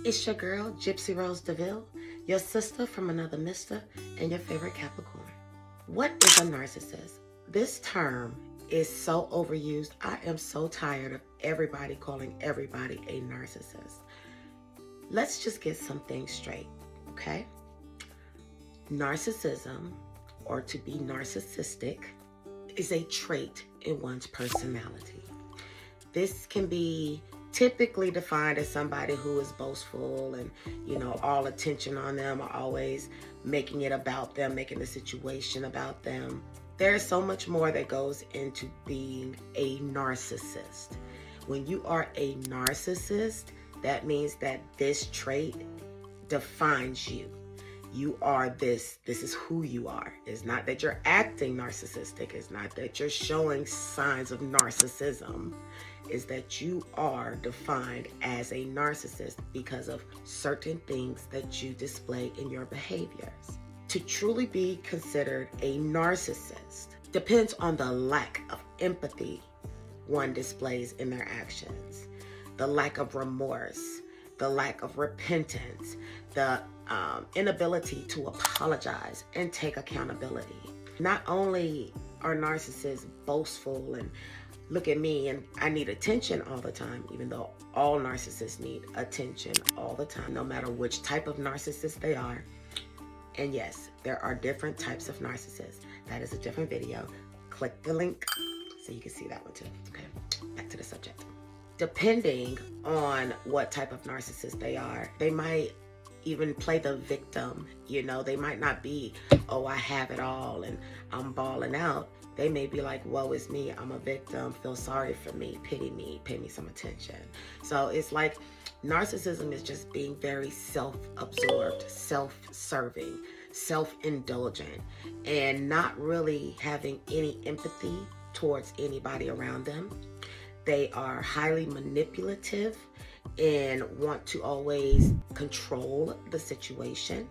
It's your girl, Gypsy Rose DeVille, your sister from another mister, and your favorite Capricorn. What is a narcissist? This term is so overused. I am so tired of everybody calling everybody a narcissist. Let's just get some things straight, okay? Narcissism, or to be narcissistic, is a trait in one's personality. This can be typically defined as somebody who is boastful and, all attention on them, or always making it about them, making the situation about them. There's so much more that goes into being a narcissist. When you are a narcissist, that means that this trait defines you. You are this is who you are. It's not that you're acting narcissistic. It's not that you're showing signs of narcissism. It's that you are defined as a narcissist because of certain things that you display in your behaviors. To truly be considered a narcissist depends on the lack of empathy one displays in their actions, the lack of remorse, the lack of repentance, the inability to apologize and take accountability. Not only are narcissists boastful and look at me and I need attention all the time, even though all narcissists need attention all the time, no matter which type of narcissist they are. And yes, there are different types of narcissists. That is a different video. Click the link so you can see that one too. Okay, back to the subject. Depending on what type of narcissist they are, they might even play the victim. They might not be, oh, I have it all and I'm balling out. They may be like, woe is me, I'm a victim, feel sorry for me, pity me, pay me some attention. So it's like narcissism is just being very self-absorbed, self-serving, self-indulgent, and not really having any empathy towards anybody around them. They are highly manipulative and want to always control the situation,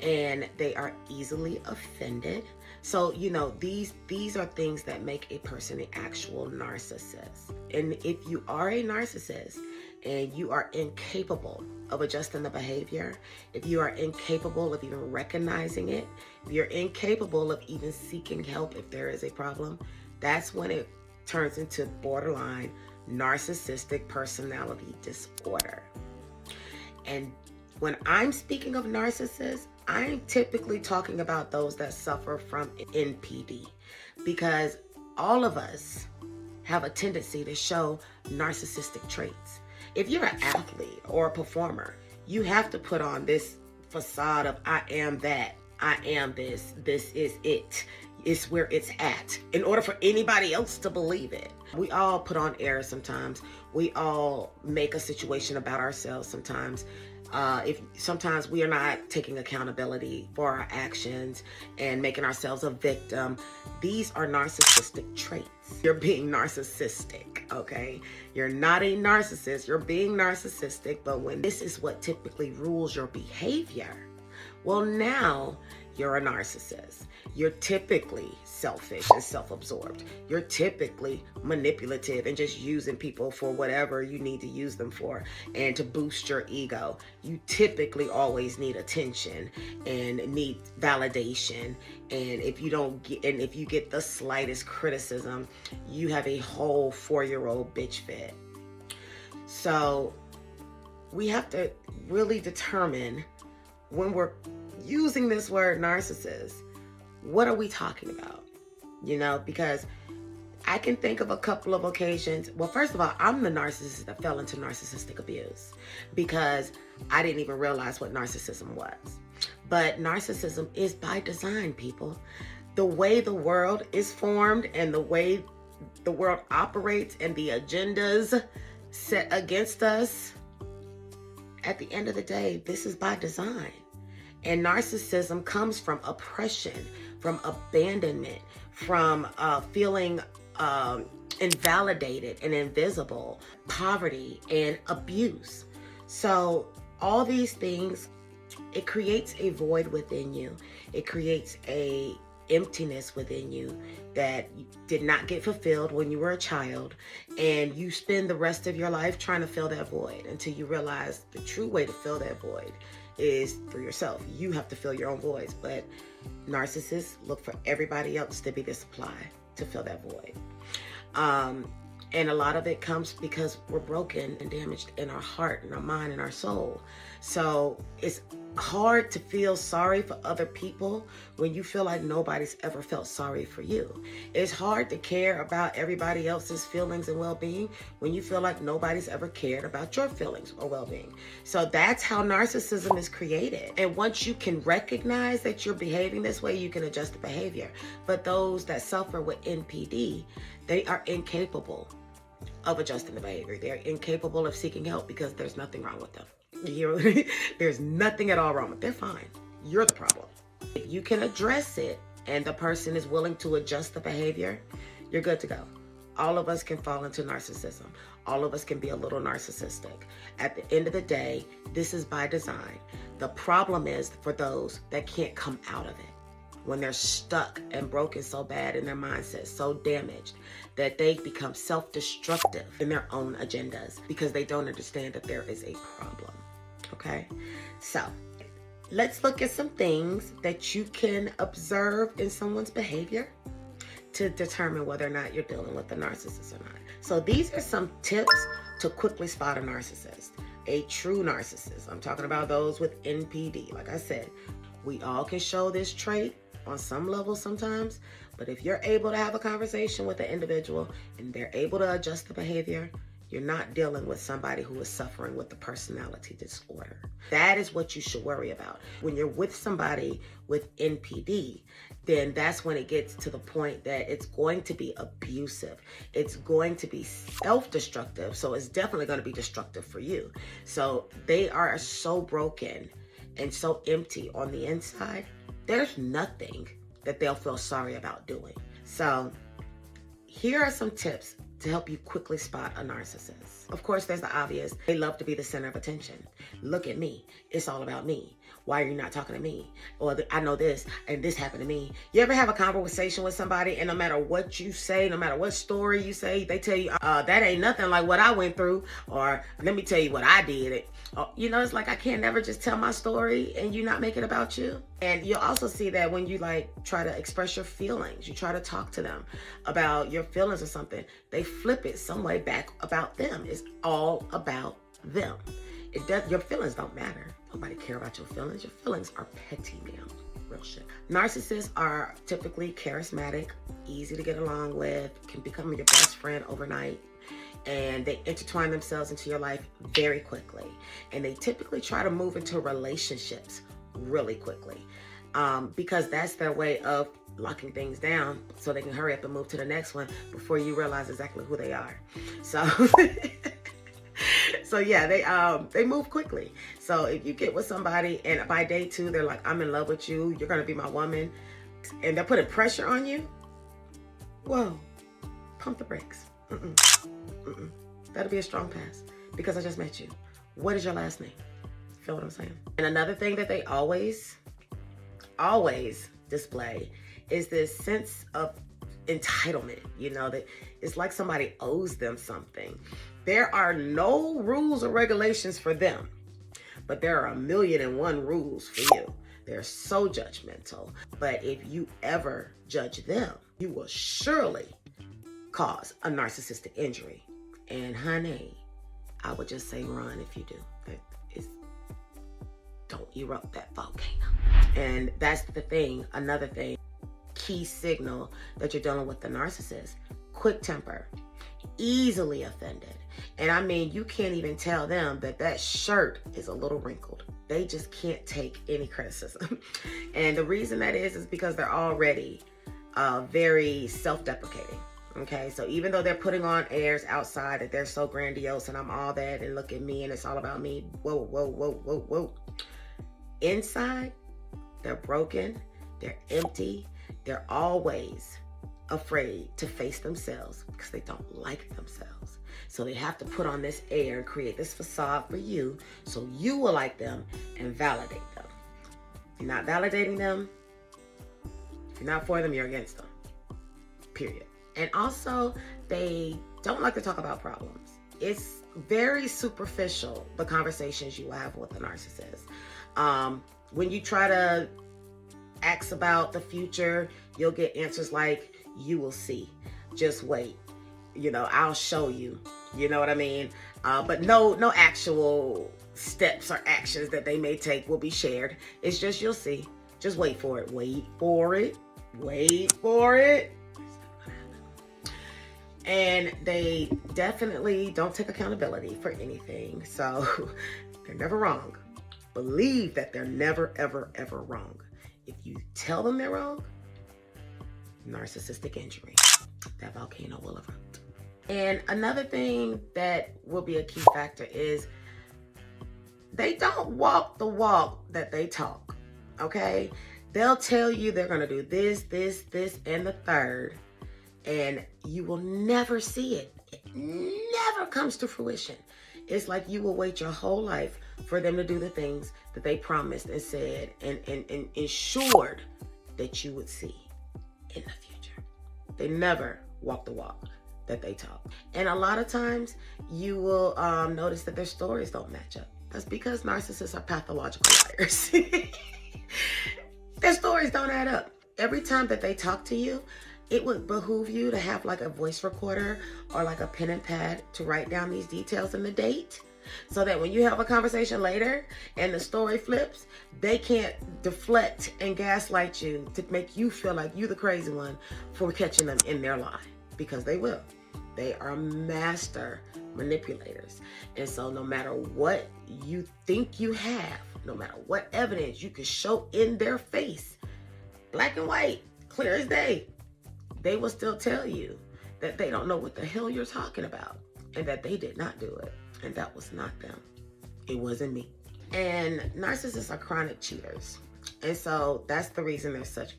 and they are easily offended. So, these are things that make a person an actual narcissist. And if you are a narcissist and you are incapable of adjusting the behavior, if you are incapable of even recognizing it, if you're incapable of even seeking help if there is a problem, that's when it turns into borderline narcissistic personality disorder. And when I'm speaking of narcissists, I'm typically talking about those that suffer from NPD, because all of us have a tendency to show narcissistic traits. If you're an athlete or a performer, you have to put on this facade of I am that, I am this is it. It's where it's at, in order for anybody else to believe it. We all put on airs sometimes. We all make a situation about ourselves sometimes. If sometimes we are not taking accountability for our actions and making ourselves a victim. These are narcissistic traits. You're being narcissistic, okay? You're not a narcissist, you're being narcissistic, but when this is what typically rules your behavior, well, now you're a narcissist. You're typically selfish and self-absorbed. You're typically manipulative and just using people for whatever you need to use them for and to boost your ego. You typically always need attention and need validation. And if you get the slightest criticism, you have a whole 4-year-old bitch fit. So we have to really determine, when we're using this word narcissist, what are we talking about? Because I can think of a couple of occasions. Well, first of all, I'm the narcissist that fell into narcissistic abuse because I didn't even realize what narcissism was. But narcissism is by design, people. The way the world is formed and the way the world operates and the agendas set against us, at the end of the day, this is by design. And narcissism comes from oppression, from abandonment, from feeling invalidated and invisible, poverty and abuse. So all these things, it creates a void within you. It creates a emptiness within you that did not get fulfilled when you were a child, and you spend the rest of your life trying to fill that void until you realize the true way to fill that void is through yourself. You have to fill your own voids, but narcissists look for everybody else to be the supply to fill that void. And a lot of it comes because we're broken and damaged in our heart and our mind and our soul. So it's hard to feel sorry for other people when you feel like nobody's ever felt sorry for you. It's hard to care about everybody else's feelings and well-being when you feel like nobody's ever cared about your feelings or well-being. So that's how narcissism is created. And once you can recognize that you're behaving this way, you can adjust the behavior. But those that suffer with NPD, they are incapable of adjusting the behavior. They're incapable of seeking help because there's nothing wrong with them. There's nothing at all wrong with them. They're fine. You're the problem. If you can address it and the person is willing to adjust the behavior, you're good to go. All of us can fall into narcissism. All of us can be a little narcissistic. At the end of the day, this is by design. The problem is for those that can't come out of it. When they're stuck and broken so bad in their mindset, so damaged, that they become self-destructive in their own agendas because they don't understand that there is a problem. Okay? So, let's look at some things that you can observe in someone's behavior to determine whether or not you're dealing with a narcissist or not. So these are some tips to quickly spot a narcissist, a true narcissist. I'm talking about those with NPD. Like I said, we all can show this trait on some level sometimes, but if you're able to have a conversation with the individual and they're able to adjust the behavior, you're not dealing with somebody who is suffering with the personality disorder. That is what you should worry about. When you're with somebody with NPD, then that's when it gets to the point that it's going to be abusive. It's going to be self-destructive. So it's definitely going to be destructive for you. So they are so broken and so empty on the inside. There's nothing that they'll feel sorry about doing. So here are some tips to help you quickly spot a narcissist. Of course, there's the obvious. They love to be the center of attention. Look at me. It's all about me. Why are you not talking to me? Or I know this and this happened to me. You ever have a conversation with somebody and no matter what you say, no matter what story you say, they tell you, that ain't nothing like what I went through, or let me tell you what I did. You know, it's like I can't never just tell my story and you not make it about you. And you'll also see that when you try to express your feelings, you try to talk to them about your feelings or something, they flip it some way back about them. It's all about them. Your feelings don't matter. Nobody care about your feelings. Your feelings are petty, ma'am. Real shit. Narcissists are typically charismatic, easy to get along with, can become your best friend overnight, and they intertwine themselves into your life very quickly. And they typically try to move into relationships really quickly because that's their way of locking things down so they can hurry up and move to the next one before you realize exactly who they are. So yeah, they move quickly. So if you get with somebody and by day 2, they're like, I'm in love with you, you're going to be my woman, and they're putting pressure on you, whoa, pump the brakes. That'll be a strong pass because I just met you. What is your last name? Feel what I'm saying? And another thing that they always display is this sense of entitlement. You know, that it's like somebody owes them something. There are no rules or regulations for them, but there are 1,000,001 rules for you. They're so judgmental. But if you ever judge them, you will surely cause a narcissistic injury. And honey, I would just say run if you do. Don't erupt that volcano. And that's the thing, another thing, key signal that you're dealing with the narcissist. Quick temper, easily offended. And I mean, you can't even tell them that shirt is a little wrinkled. They just can't take any criticism. And the reason that is because they're already very self-deprecating. Okay, so even though they're putting on airs outside that they're so grandiose and I'm all that and look at me and it's all about me, whoa. Inside, they're broken, they're empty, they're always afraid to face themselves because they don't like themselves. So they have to put on this air and create this facade for you so you will like them and validate them. If you're not validating them, If you're not for them, you're against them. Period. And also, they don't like to talk about problems. It's very superficial, the conversations you have with a narcissist. When you try to ask about the future, you'll get answers like, you will see. Just wait. I'll show you. You know what I mean? But no actual steps or actions that they may take will be shared. It's just, you'll see. Just wait for it. Wait for it. Wait for it. And they definitely don't take accountability for anything. So they're never wrong. Believe that they're never, ever, ever wrong. If you tell them they're wrong, narcissistic injury. That volcano will erupt. And another thing that will be a key factor is they don't walk the walk that they talk. Okay? They'll tell you they're going to do this, and the third. And you will never see it. It never comes to fruition. It's like you will wait your whole life for them to do the things that they promised and said and ensured that you would see in the future. They never walk the walk that they talk. And a lot of times you will notice that their stories don't match up. That's because narcissists are pathological liars. Their stories don't add up. Every time that they talk to you, it would behoove you to have like a voice recorder or like a pen and pad to write down these details and the date, so that when you have a conversation later and the story flips, they can't deflect and gaslight you to make you feel like you the crazy one for catching them in their lie, because they will. They are master manipulators. And so no matter what you think you have, no matter what evidence you can show in their face, black and white, clear as day, they will still tell you that they don't know what the hell you're talking about and that they did not do it. And that was not them. It wasn't me. And narcissists are chronic cheaters. And so that's the reason they're such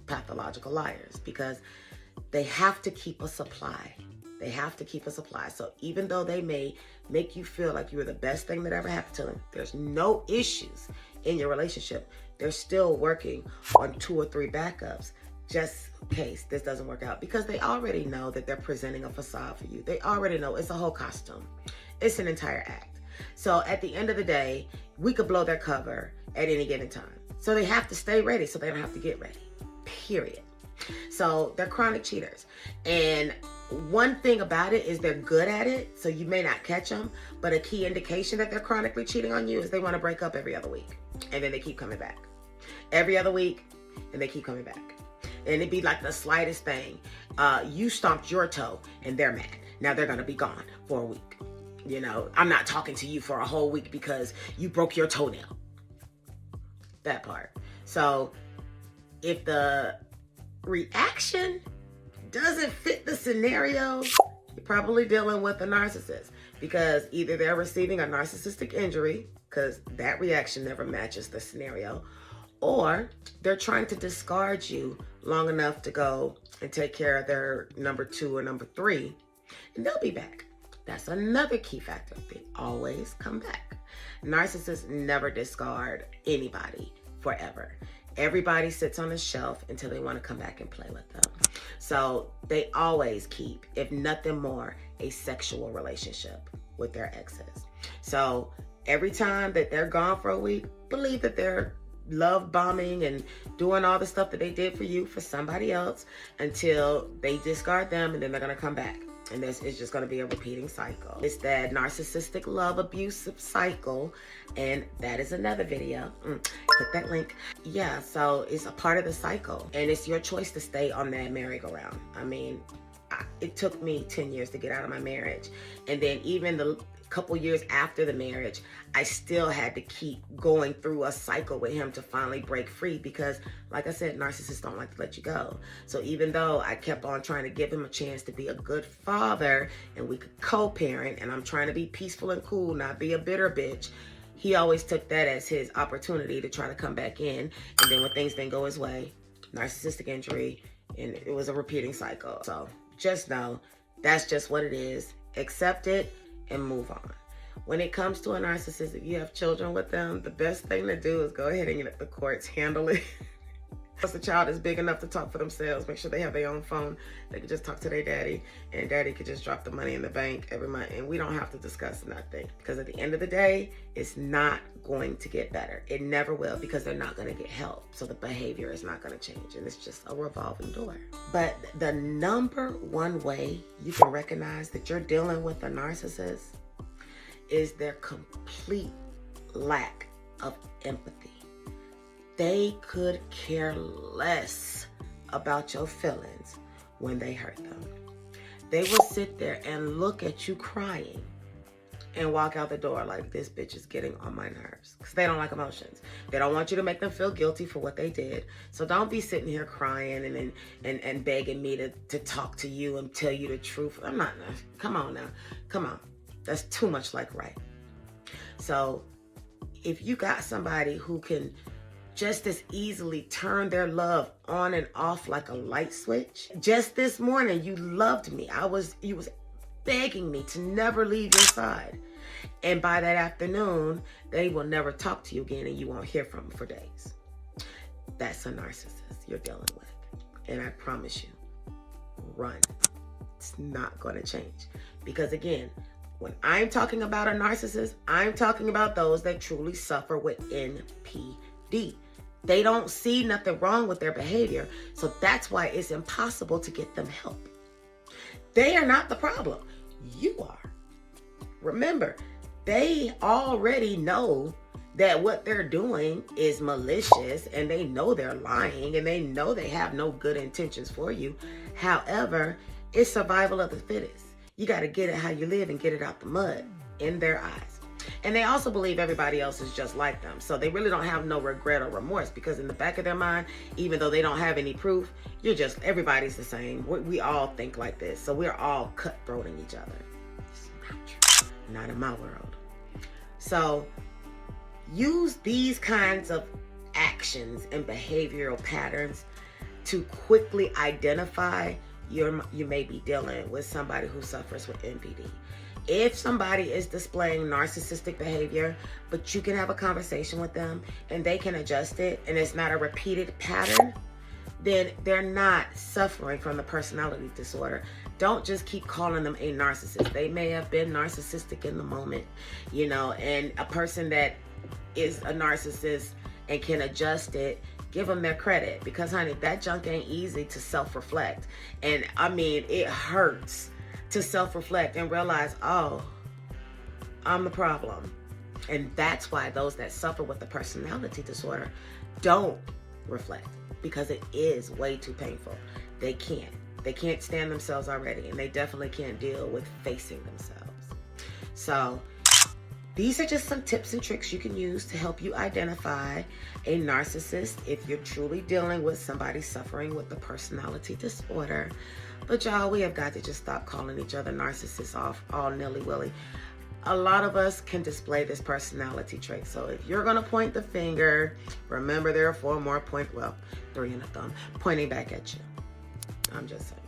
pathological liars, because they have to keep a supply. They have to keep a supply. So even though they may make you feel like you were the best thing that ever happened to them, there's no issues in your relationship. They're still working on 2 or 3 backups just in case this doesn't work out, because they already know that they're presenting a facade for you. They already know it's a whole costume. It's an entire act. So at the end of the day, we could blow their cover at any given time. So they have to stay ready so they don't have to get ready. Period. So they're chronic cheaters. And one thing about it is they're good at it, so you may not catch them, but a key indication that they're chronically cheating on you is they want to break up every other week. And then they keep coming back. Every other week, and they keep coming back. And it'd be like the slightest thing. You stomped your toe and they're mad. Now they're going to be gone for a week. I'm not talking to you for a whole week because you broke your toenail. That part. So if the reaction doesn't fit the scenario, you're probably dealing with a narcissist, because either they're receiving a narcissistic injury, because that reaction never matches the scenario, or they're trying to discard you long enough to go and take care of their number 2 or number 3, and they'll be back. That's another key factor. They always come back. Narcissists never discard anybody forever. Everybody sits on a shelf until they want to come back and play with them. So they always keep, if nothing more, a sexual relationship with their exes. So every time that they're gone for a week, believe that they're love bombing and doing all the stuff that they did for you for somebody else until they discard them, and then they're going to come back. And this is just going to be a repeating cycle. It's that narcissistic love abusive cycle. And that is another video. Click that link. Yeah, so it's a part of the cycle. And it's your choice to stay on that merry-go-round. I mean, it took me 10 years to get out of my marriage. And then even the couple years after the marriage, I still had to keep going through a cycle with him to finally break free, because like I said, narcissists don't like to let you go. So even though I kept on trying to give him a chance to be a good father and we could co-parent, and I'm trying to be peaceful and cool, not be a bitter bitch, he always took that as his opportunity to try to come back in. And then when things didn't go his way, narcissistic injury, and it was a repeating cycle. So just know that's just what it is. Accept it and move on. When it comes to a narcissist, if you have children with them, the best thing to do is go ahead and let the courts handle it. Once the child is big enough to talk for themselves, make sure they have their own phone. They can just talk to their daddy, and daddy could just drop the money in the bank every month, and we don't have to discuss nothing. Because at the end of the day, it's not going to get better. It never will, because they're not going to get help. So the behavior is not going to change, and it's just a revolving door. But the number one way you can recognize that you're dealing with a narcissist is their complete lack of empathy. They could care less about your feelings when they hurt them. They will sit there and look at you crying and walk out the door like, this bitch is getting on my nerves. Because they don't like emotions. They don't want you to make them feel guilty for what they did. So don't be sitting here crying and begging me to talk to you and tell you the truth. I'm not, come on now. Come on. That's too much like right. So if you got somebody who can just as easily turn their love on and off like a light switch. Just this morning, you loved me. You was begging me to never leave your side. And by that afternoon, they will never talk to you again and you won't hear from them for days. That's a narcissist you're dealing with. And I promise you, run. It's not going to change. Because again, when I'm talking about a narcissist, I'm talking about those that truly suffer with NPD. They don't see nothing wrong with their behavior, so that's why it's impossible to get them help. They are not the problem. You are. Remember, they already know that what they're doing is malicious, and they know they're lying, and they know they have no good intentions for you. However, it's survival of the fittest. You got to get it how you live and get it out the mud in their eyes. And they also believe everybody else is just like them. So they really don't have no regret or remorse, because in the back of their mind, even though they don't have any proof, everybody's the same. We all think like this. So we're all cutthroating each other. It's not true. Not in my world. So use these kinds of actions and behavioral patterns to quickly identify you may be dealing with somebody who suffers with NPD. If somebody is displaying narcissistic behavior, but you can have a conversation with them and they can adjust it and it's not a repeated pattern, then they're not suffering from the personality disorder. Don't just keep calling them a narcissist. They may have been narcissistic in the moment, and a person that is a narcissist and can adjust it, give them their credit, because honey, that junk ain't easy to self-reflect. And I mean, it hurts to self-reflect and realize, oh, I'm the problem. And that's why those that suffer with the personality disorder don't reflect, because it is way too painful. They can't stand themselves already, and they definitely can't deal with facing themselves. So these are just some tips and tricks you can use to help you identify a narcissist if you're truly dealing with somebody suffering with the personality disorder. But y'all, we have got to just stop calling each other narcissists off all nilly-willy. A lot of us can display this personality trait. So if you're going to point the finger, remember there are 4 more 3 and a thumb, pointing back at you. I'm just saying.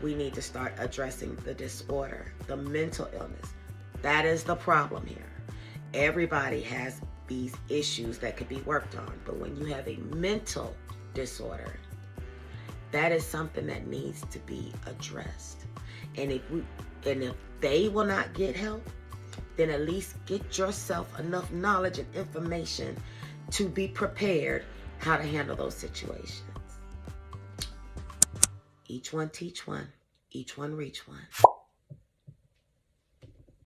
We need to start addressing the disorder, the mental illness. That is the problem here. Everybody has these issues that could be worked on. But when you have a mental disorder, that is something that needs to be addressed. And if they will not get help, then at least get yourself enough knowledge and information to be prepared how to handle those situations. Each one teach one, each one reach one.